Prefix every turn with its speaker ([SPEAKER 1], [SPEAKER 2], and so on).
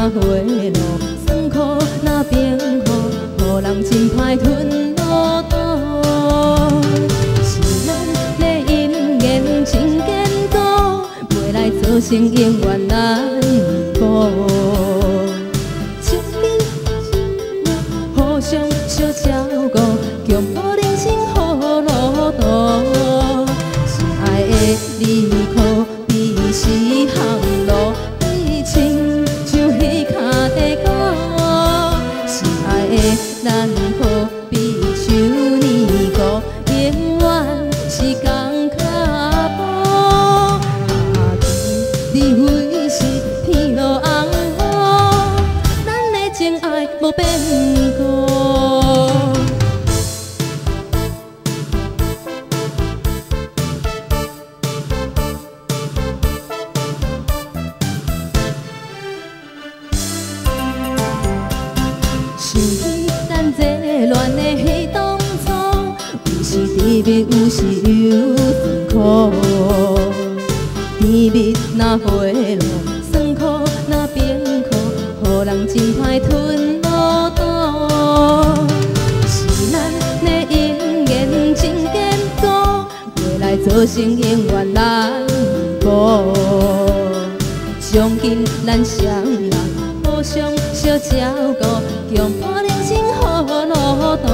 [SPEAKER 1] 若花落，酸苦若冰苦，予人真歹吞落肚。是咱的姻缘真坚固，未来做成永远难保。情义互相相照顾，共好人生好路途。心爱的你可比是行路，比亲像彼脚地狗。心爱的咱可比树年孤，永远是同脚步。你非是天落红雨，咱的情爱无变故。想起咱这恋的迄当初，有时甜蜜，有时又酸苦。甜蜜若花落，酸苦若冰苦，予人真歹吞落肚。是咱的姻缘真坚固，未来做成永远难保。从今咱双人互相相照顾，共伴人生好路途。